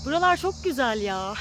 Buralar çok güzel ya.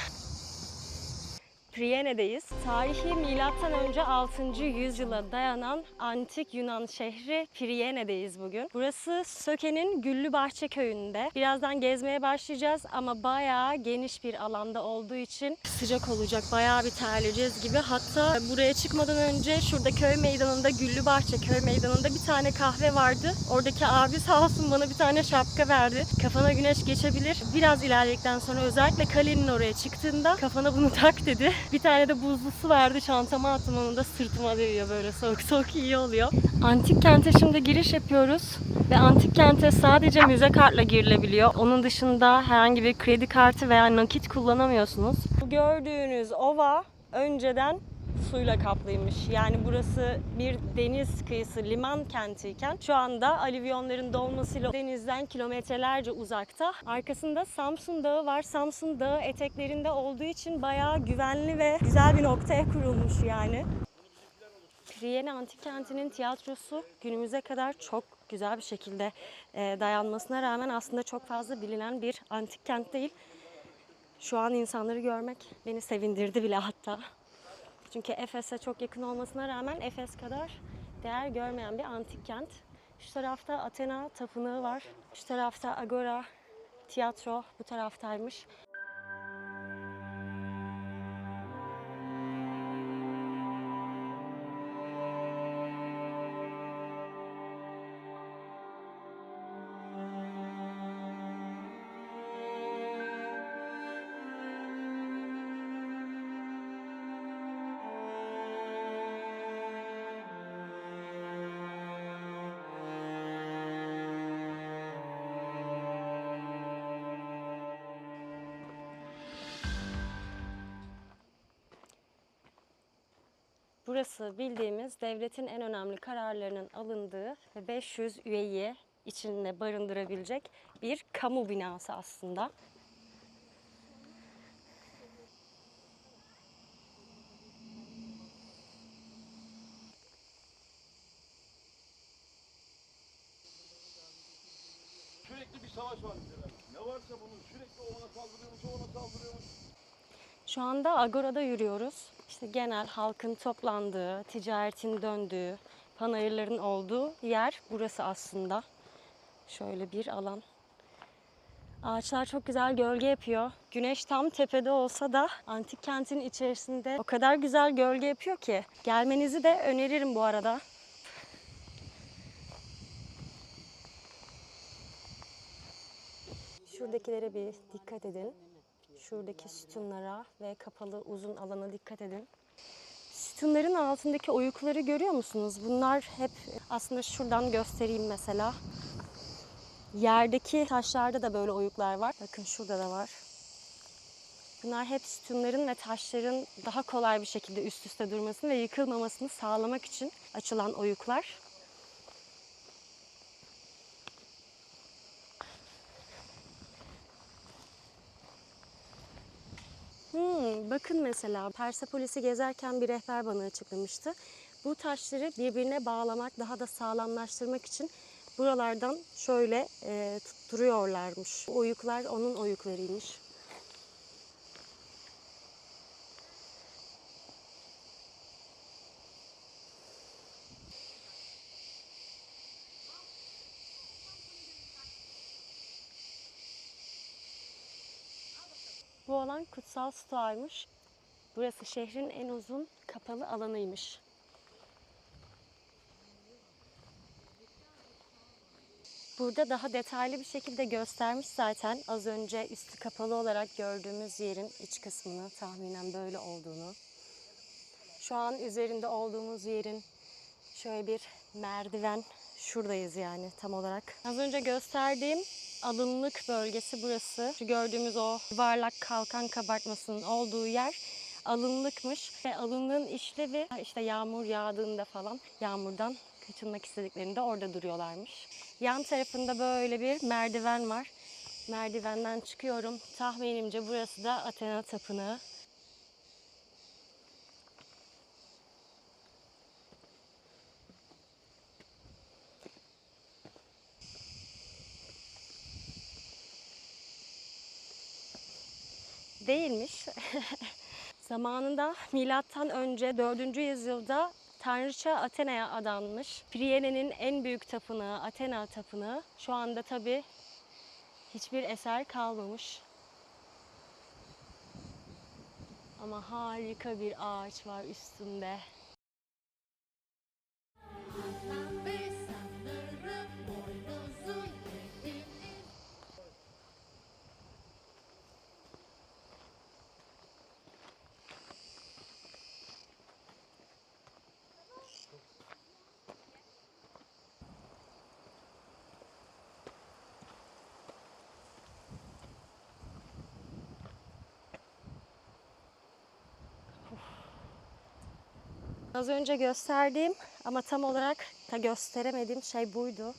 Priene'deyiz. Tarihi M.Ö. 6. yüzyıla dayanan antik Yunan şehri Priene'deyiz bugün. Burası Söke'nin Güllübahçe köyünde. Birazdan gezmeye başlayacağız ama bayağı geniş bir alanda olduğu için sıcak olacak. Bayağı bir terleyeceğiz gibi. Hatta buraya çıkmadan önce şurada köy meydanında, Güllübahçe köy meydanında bir tane kahve vardı. Oradaki abi sağ olsun bana bir tane şapka verdi. Kafana güneş geçebilir. Biraz ilerledikten sonra özellikle kalenin oraya çıktığında kafana bunu tak dedi. Bir tane de buzlu su verdi, çantama attım, onu da sırtıma değiyor, böyle soğuk soğuk iyi oluyor. Antik kente şimdi giriş yapıyoruz ve antik kente sadece müze kartla girilebiliyor. Onun dışında herhangi bir kredi kartı veya nakit kullanamıyorsunuz. Bu gördüğünüz ova önceden suyla kaplıymış. Yani burası bir deniz kıyısı, liman kentiyken şu anda alüvyonların dolmasıyla denizden kilometrelerce uzakta. Arkasında Samsun Dağı var. Samsun Dağı eteklerinde olduğu için bayağı güvenli ve güzel bir noktaya kurulmuş yani. Priene Antik Kenti'nin tiyatrosu günümüze kadar çok güzel bir şekilde dayanmasına rağmen aslında çok fazla bilinen bir antik kent değil. Şu an insanları görmek beni sevindirdi bile hatta. Çünkü Efes'e çok yakın olmasına rağmen Efes kadar değer görmeyen bir antik kent. Şu tarafta Athena tapınağı var. Şu tarafta Agora, tiyatro bu taraftaymış. Burası bildiğimiz devletin en önemli kararlarının alındığı ve 500 üyeyi içinde barındırabilecek bir kamu binası aslında. Sürekli bir savaş var bizde. Ne varsa bunun sürekli o ona saldırıyormuş, o ona saldırıyormuş. Şu anda Agora'da yürüyoruz. İşte genel halkın toplandığı, ticaretin döndüğü, panayırların olduğu yer burası aslında. Şöyle bir alan. Ağaçlar çok güzel gölge yapıyor. Güneş tam tepede olsa da antik kentin içerisinde o kadar güzel gölge yapıyor ki. Gelmenizi de öneririm bu arada. Şuradakilere bir dikkat edin. Şuradaki sütunlara ve kapalı uzun alana dikkat edin. Sütunların altındaki oyukları görüyor musunuz? Bunlar hep aslında şuradan göstereyim mesela. Yerdeki taşlarda da böyle oyuklar var. Bakın şurada da var. Bunlar hep sütunların ve taşların daha kolay bir şekilde üst üste durmasını ve yıkılmamasını sağlamak için açılan oyuklar. Bakın mesela Persepolis'i gezerken bir rehber bana açıklamıştı. Bu taşları birbirine bağlamak, daha da sağlamlaştırmak için buralardan şöyle tutturuyorlarmış. Bu oyuklar onun oyuklarıymış. Bu alan kutsal stoğaymış. Burası şehrin en uzun kapalı alanıymış. Burada daha detaylı bir şekilde göstermiş zaten az önce üstü kapalı olarak gördüğümüz yerin iç kısmını, tahminen böyle olduğunu. Şu an üzerinde olduğumuz yerin şöyle bir merdiven, şuradayız yani tam olarak. Az önce gösterdiğim alınlık bölgesi burası. Şu gördüğümüz o yuvarlak kalkan kabartmasının olduğu yer alınlıkmış. Ve alınlığın işlevi işte yağmur yağdığında falan yağmurdan kaçınmak istediklerinde orada duruyorlarmış. Yan tarafında böyle bir merdiven var. Merdivenden çıkıyorum. Tahminimce burası da Athena Tapınağı. değilmiş. Zamanında milattan önce 4. yüzyılda tanrıça Athena'ya adanmış. Priyene'nin en büyük tapınağı Athena Tapınağı. Şu anda tabii hiçbir eser kalmamış. Ama harika bir ağaç var üstünde. Az önce gösterdiğim ama tam olarak da gösteremediğim şey buydu.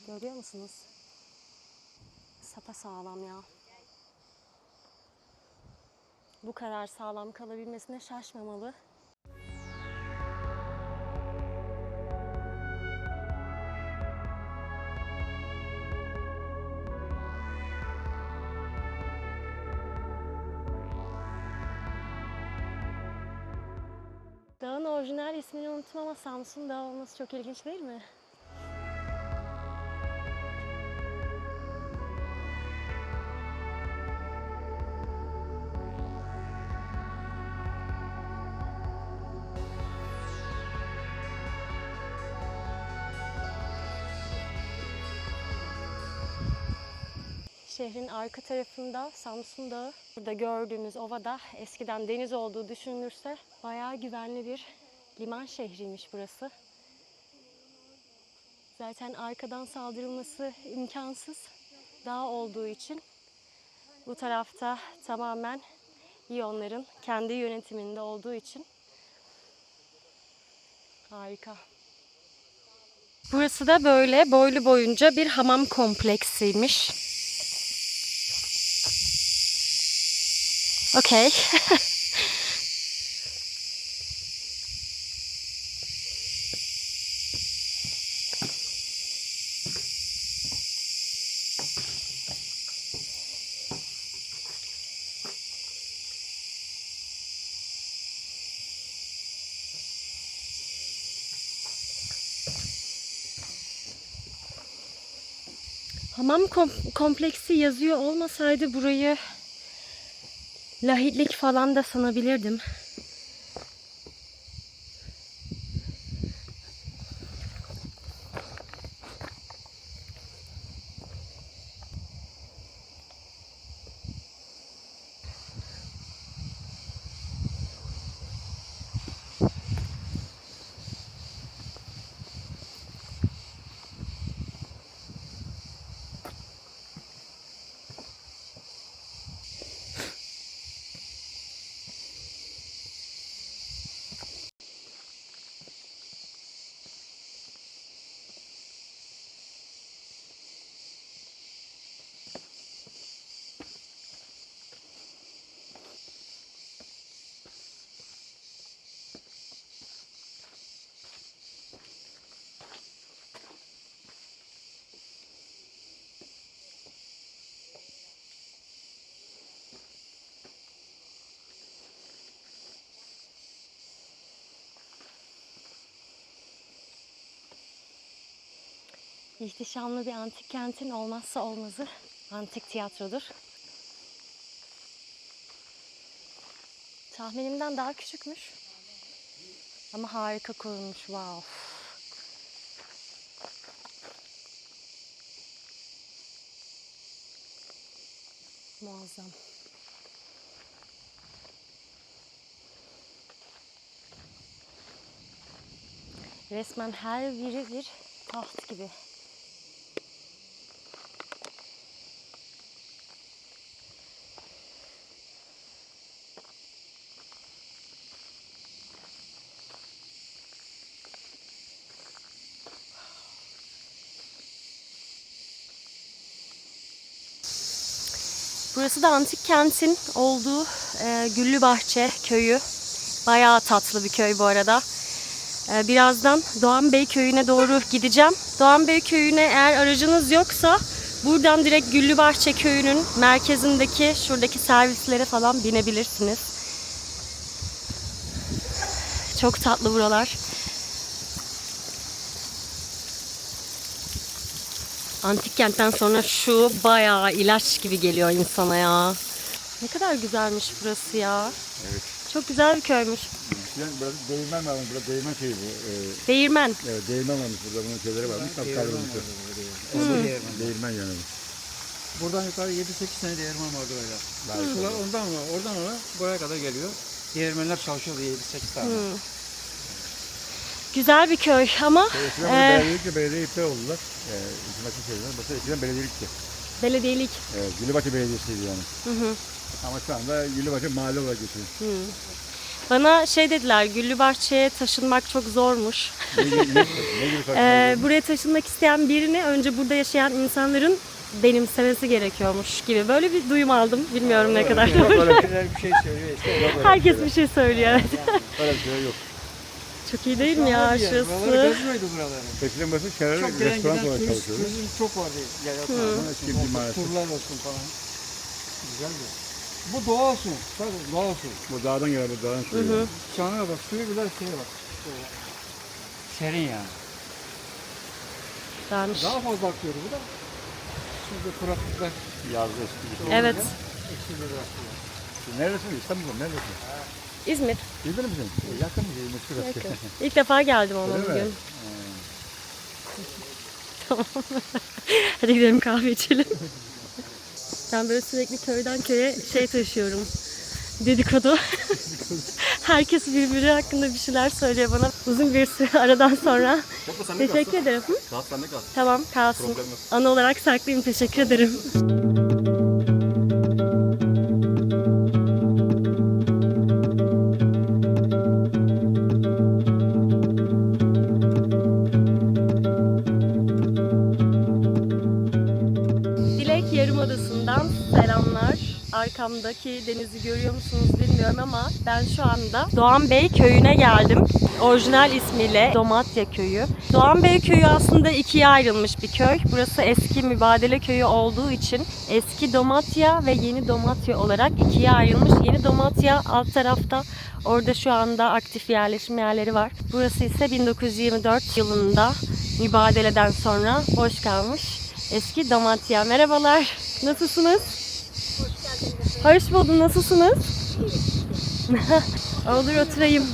Görüyor musunuz? Sapasağlam ya. Bu kadar sağlam kalabilmesine şaşmamalı. Dağın orijinal ismini unuttum ama Samsun Dağı olması çok ilginç değil mi? Şehrin arka tarafında Samsun Dağı. Burada gördüğümüz ovada eskiden deniz olduğu düşünülürse bayağı güvenli bir liman şehriymiş burası. Zaten arkadan saldırılması imkansız. Dağ olduğu için bu tarafta tamamen İyonların kendi yönetiminde olduğu için harika. Burası da böyle boylu boyunca bir hamam kompleksiymiş. Okay. Hamam kompleksi yazıyor olmasaydı burayı lahitlik falan da sanabilirdim. İhtişamlı bir antik kentin olmazsa olmazı antik tiyatrodur. Tahminimden daha küçükmüş. Ama harika korunmuş. Wow. Muazzam. Resmen her biri bir taht gibi. Burası da antik kentin olduğu Güllübahçe köyü. Bayağı tatlı bir köy bu arada. Birazdan Doğan Bey köyüne doğru gideceğim. Doğan Bey köyüne eğer aracınız yoksa Buradan direkt Güllübahçe köyünün merkezindeki şuradaki servislere falan binebilirsiniz. Çok tatlı buralar. Antik kentten sonra şu bayağı ilaç gibi geliyor insana ya. Ne kadar güzelmiş burası ya. Evet. Çok güzel bir köymüş. Yani burada değirmen varmış. Burada değirmen şeyi bu. Değirmen. Evet, değirmen varmış burada. Bunun şeyleri varmış. Tabii kalbimiz yok. Değirmen yani. Buradan yukarı 7-8 tane değirmen vardı öyle. Sular oradan ona buraya kadar geliyor. Değirmenler çalışıyordu 7-8 tane. Güzel bir köy ama Eskiden belediyelikle belediye iptal oldular. Hizmetli şeyler. Burası eskiden belediyelikti. belediyelik. Güllübahçe Belediyesi'ydi yani. Ama şu anda Güllübahçe mahalle olarak geçiyor. Bana şey dediler, Güllübahçe'ye taşınmak çok zormuş. Ne gibi farklı? Buraya taşınmak isteyen birini önce burada yaşayan insanların benimsemesi gerekiyormuş gibi. Böyle bir duyum aldım. Bilmiyorum ne kadar doğru. Öyle bir şey söylüyor işte. Herkes bir şey söylüyor. Evet. Öyle bir şey yok. Çok iyi değil mi ya Buraları şurası? gezmiyordu buraları. Eskiden burası şehir Çok gelen restoran giden olarak turist, çalışıyordu. turizm çok vardı. Ama eski bir maalesef. Turlar olsun falan. Güzeldi. Bu doğal su. Tabii doğal su. Bu dağdan gelen bu dağdan suyu. Çanına bak, suyu bile şeye bak. Serin yani. Güzelmiş. Daha fazla akıyordu bu da. Şimdi kuraklıklar Yazdı eski bir şey. Evet. eksileri akıyor. Neredesin? İstanbul'da mı? Neredesin? İzmir. İzmir misin? Yakın mı? İzmir şurası. İlk defa geldim ona Öyle mi? bugün. Tamam. Hadi gidelim kahve içelim. Ben böyle sürekli köyden köye şey taşıyorum. Dedikodu. Herkes birbiri hakkında bir şeyler söylüyor bana. Uzun bir süre aradan sonra. Teşekkür ederim. Hı? Tamam kalsın. Anı olarak saklayayım. Teşekkür ederim. Dilek Yarımadası'ndan selamlar. Arkamdaki denizi görüyor musunuz bilmiyorum ama ben şu anda Doğan Bey köyüne geldim. Orijinal ismiyle Domatya köyü. Doğan Bey köyü aslında ikiye ayrılmış bir köy. Burası eski mübadele köyü olduğu için eski Domatya ve yeni Domatya olarak ikiye ayrılmış. Yeni Domatya alt tarafta. Orada şu anda aktif yerleşim yerleri var. Burası ise 1924 yılında mübadeleden sonra boş kalmış eski Domatya. Merhabalar. Nasılsınız? Hoş buldum. Nasılsınız? Olur oturayım.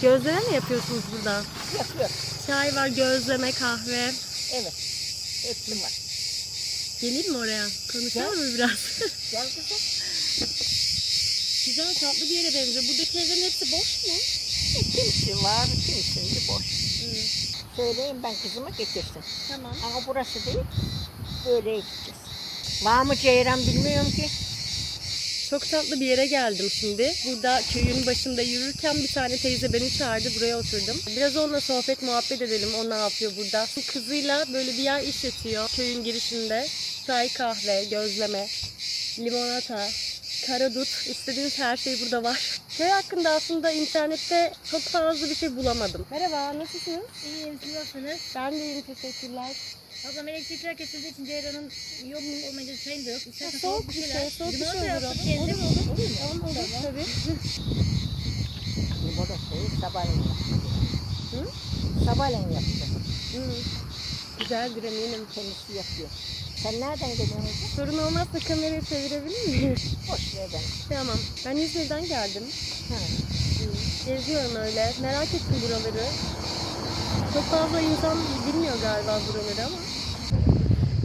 Gözleme mi yapıyorsunuz burada? Yapıyor. Çay var, gözleme, kahve. Evet. Hepsi var. Geleyim mi oraya? Konuşalım mı biraz? Gel kızım. Güzel tatlı bir yere benziyor. Buradaki evlerin hepsi boş mu? Kimisi var, kimisi boş. Söyleyeyim ben kızıma getirsin. Tamam. Ama burası değil. Böyle gideceğiz. Var mı Ceyran bilmiyorum ki. Çok tatlı bir yere geldim şimdi. Burada köyün başında yürürken bir tane teyze beni çağırdı. Buraya oturdum. Biraz onunla sohbet muhabbet edelim. O ne yapıyor burada? Kızıyla böyle bir yer işletiyor köyün girişinde. Çay, kahve, gözleme, limonata, karadut. İstediğiniz her şey burada var. Köy hakkında aslında internette çok fazla bir şey bulamadım. Merhaba, nasılsınız? İyiyim, siz nasılsınız? Ben de iyiyim, teşekkürler. Ablam elektrikler kesildiği için Ceyran'ın yolunun olmayınca çayım da yok. İstersen Soğuk bir şey, soğuk bir şey Limonata olur. yaptık kendim. Olur mu? Tamam, olur tabii. Limonatayı sabahleyin yaptı. Sabahleyin yaptı. Güzeldir eminim. Kendisi yapıyor. Sen nereden geliyorsun? Sorun olmazsa kamerayı çevirebilir miyim? Boş ver ben. Tamam. Ben İzmir'den geldim. Ha. Geziyorum öyle. Merak ettim buraları. Çok fazla insan bilmiyor galiba buraları ama.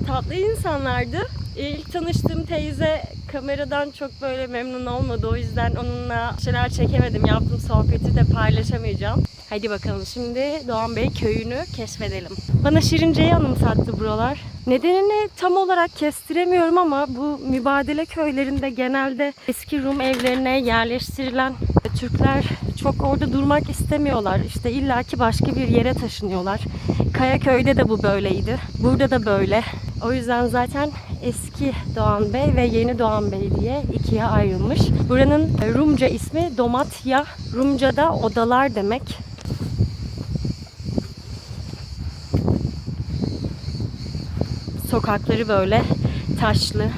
Tatlı insanlardı. İlk tanıştığım teyze kameradan çok böyle memnun olmadı. O yüzden onunla şeyler çekemedim. Yaptığım sohbeti de paylaşamayacağım. Hadi bakalım şimdi Doğan Bey köyünü keşfedelim. Bana Şirince'yi anımsattı buralar. Nedenini tam olarak kestiremiyorum ama bu mübadele köylerinde genelde eski Rum evlerine yerleştirilen Türkler çok orada durmak istemiyorlar. İşte illaki başka bir yere taşınıyorlar. Kayaköy'de de bu böyleydi. Burada da böyle. O yüzden zaten eski Doğan Bey ve yeni Doğan Bey diye ikiye ayrılmış. Buranın Rumca ismi Domatya. Rumca'da odalar demek. Sokakları böyle taşlı.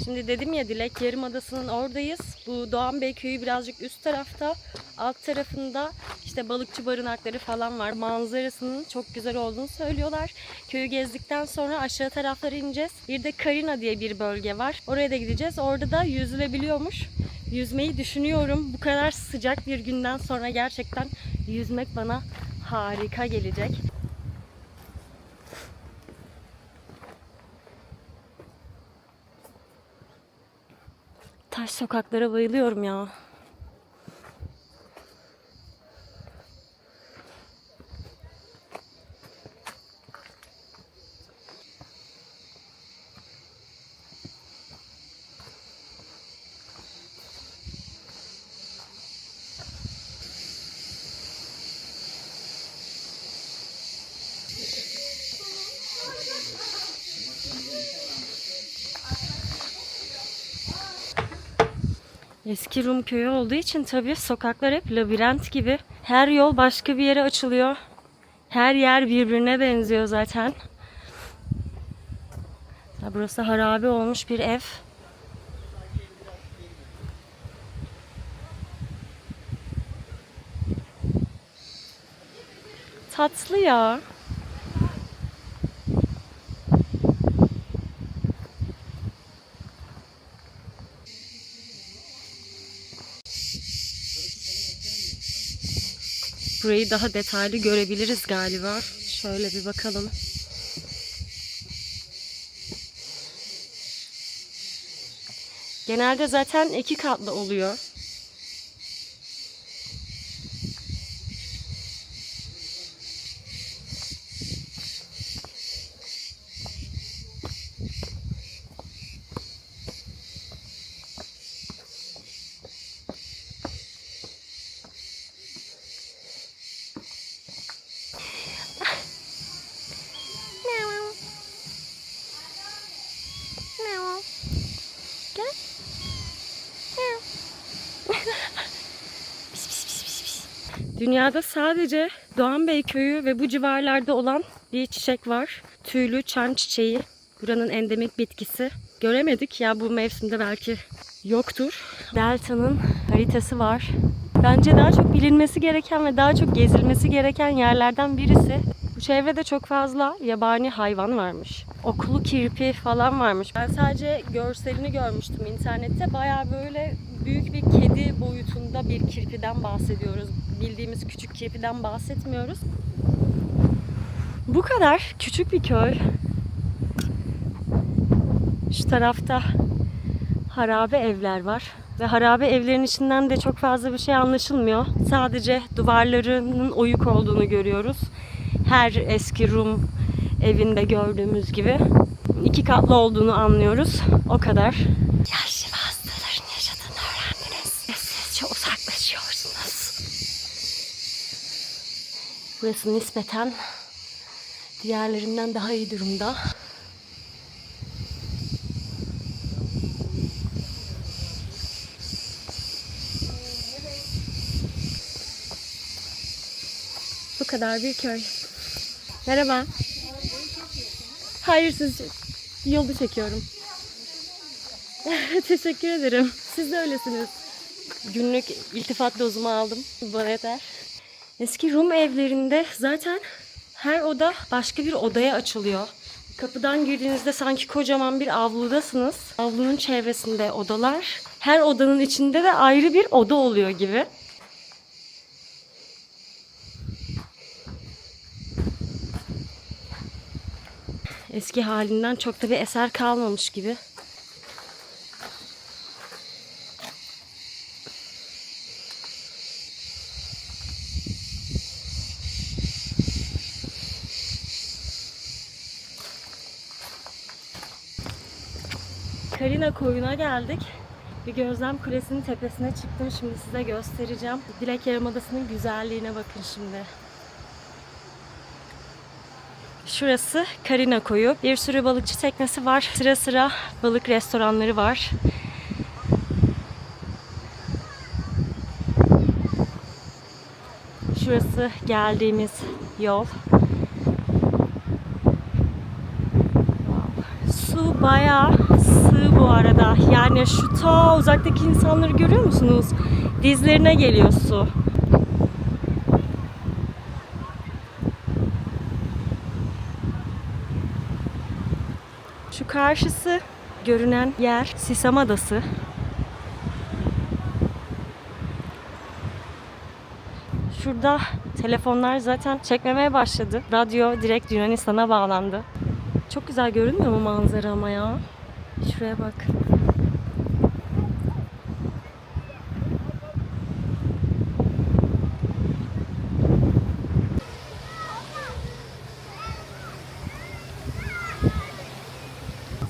Şimdi dedim ya, Dilek Yarımadası'nın oradayız. Bu Doğan Bey köyü birazcık üst tarafta. Alt tarafında işte balıkçı barınakları falan var. Manzarasının çok güzel olduğunu söylüyorlar. Köyü gezdikten sonra aşağı taraflara ineceğiz. Bir de Karina diye bir bölge var. Oraya da gideceğiz. Orada da yüzülebiliyormuş. Yüzmeyi düşünüyorum. Bu kadar sıcak bir günden sonra gerçekten yüzmek bana harika gelecek. Taş sokaklara bayılıyorum ya. Eski Rum köyü olduğu için tabii sokaklar hep labirent gibi. Her yol başka bir yere açılıyor. Her yer birbirine benziyor zaten. Burası harabe olmuş bir ev. Tatlı ya. Burayı daha detaylı görebiliriz galiba. Şöyle bir bakalım. Genelde zaten 2 katlı oluyor. Dünyada sadece Doğan Bey köyü ve bu civarlarda olan bir çiçek var. Tüylü çan çiçeği. Buranın endemik bitkisi. Göremedik ya, bu mevsimde belki yoktur. Delta'nın haritası var. Bence daha çok bilinmesi gereken ve daha çok gezilmesi gereken yerlerden birisi. Bu çevrede çok fazla yabani hayvan varmış. Okulu kirpi falan varmış. Ben sadece görselini görmüştüm internette. Bayağı böyle büyük bir kedi boyutunda bir kirpiden bahsediyoruz. Bildiğimiz küçük kirpiden bahsetmiyoruz. Bu kadar küçük bir köy. Şu tarafta harabe evler var. Ve harabe evlerin içinden de çok fazla bir şey anlaşılmıyor. Sadece duvarlarının oyuk olduğunu görüyoruz. Her eski Rum evinde gördüğümüz gibi 2 katlı olduğunu anlıyoruz. O kadar. Yaşlı hastaların yaşadığını öğrendiniz. Sessizce uzaklaşıyorsunuz. Burası nispeten diğerlerinden daha iyi durumda. Bu kadar bir köy. Merhaba. Hayır, siz yolu çekiyorum. Teşekkür ederim. Siz de öylesiniz. Günlük iltifat dozumu aldım. Bana yeter. Eski Rum evlerinde zaten her oda başka bir odaya açılıyor. Kapıdan girdiğinizde sanki kocaman bir avludasınız. Avlunun çevresinde odalar. Her odanın içinde de ayrı bir oda oluyor gibi. Eski halinden çok da bir eser kalmamış gibi. Karina koyuna geldik. Bir gözlem kulesinin tepesine çıktım. Şimdi size göstereceğim. Dilek Yarımadası'nın güzelliğine bakın şimdi. Şurası Karina koyu. Bir sürü balıkçı teknesi var. Sıra sıra balık restoranları var. Şurası geldiğimiz yol. bayağı sığ bu arada. Yani şu ta uzaktaki insanları görüyor musunuz? Dizlerine geliyor su. Şu karşısı görünen yer Sisam Adası. Şurada telefonlar zaten çekmemeye başladı. Radyo direkt Yunanistan'a bağlandı. Çok güzel görünmüyor mu manzara ama ya? Şuraya bak.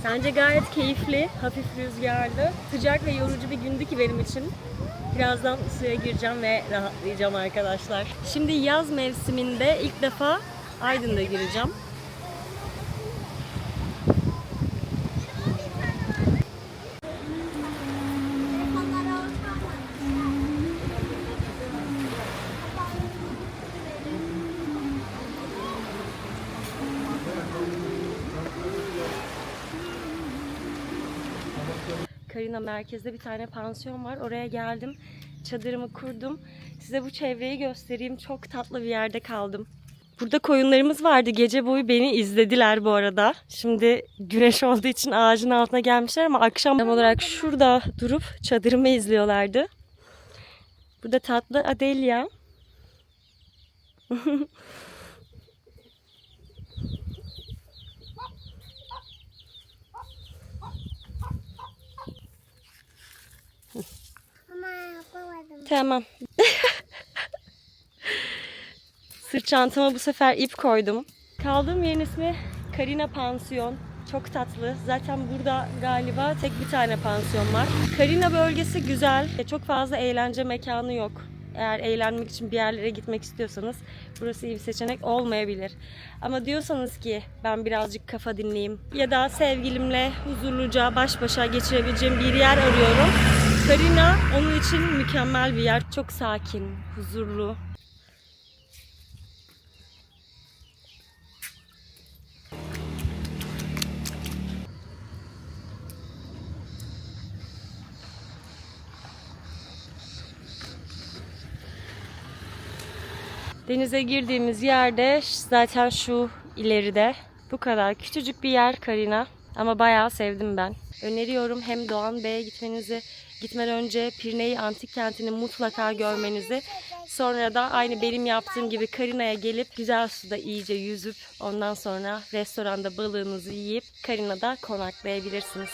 Bence gayet keyifli, hafif rüzgarlı, sıcak ve yorucu bir gündü ki benim için. Birazdan suya gireceğim ve rahatlayacağım arkadaşlar. Şimdi yaz mevsiminde ilk defa Aydın'da gireceğim. Karina merkezde bir tane pansiyon var. Oraya geldim. Çadırımı kurdum. Size bu çevreyi göstereyim. Çok tatlı bir yerde kaldım. Burada koyunlarımız vardı. Gece boyu beni izlediler bu arada. Şimdi güneş olduğu için ağacın altına gelmişler ama akşam olarak şurada durup çadırımı izliyorlardı. Burada tatlı Adelia. Tamam. Sırt çantama bu sefer ip koydum. Kaldığım yerin ismi Karina Pansiyon. Çok tatlı. Zaten burada galiba tek bir tane pansiyon var. Karina bölgesi güzel. Çok fazla eğlence mekanı yok. Eğer eğlenmek için bir yerlere gitmek istiyorsanız burası iyi bir seçenek olmayabilir. Ama diyorsanız ki ben birazcık kafa dinleyeyim ya da sevgilimle huzurluca baş başa geçirebileceğim bir yer arıyorum. Karina onun için mükemmel bir yer. Çok sakin, huzurlu. Denize girdiğimiz yerde zaten şu ileride. Bu kadar küçücük bir yer Karina ama bayağı sevdim ben. Öneriyorum hem Doğan Bey'e gitmenizi, gitmeden önce Pirnei Antik Kenti'ni mutlaka görmenizi, sonra da aynı benim yaptığım gibi Karina'ya gelip güzel suda iyice yüzüp ondan sonra restoranda balığınızı yiyip Karina'da konaklayabilirsiniz.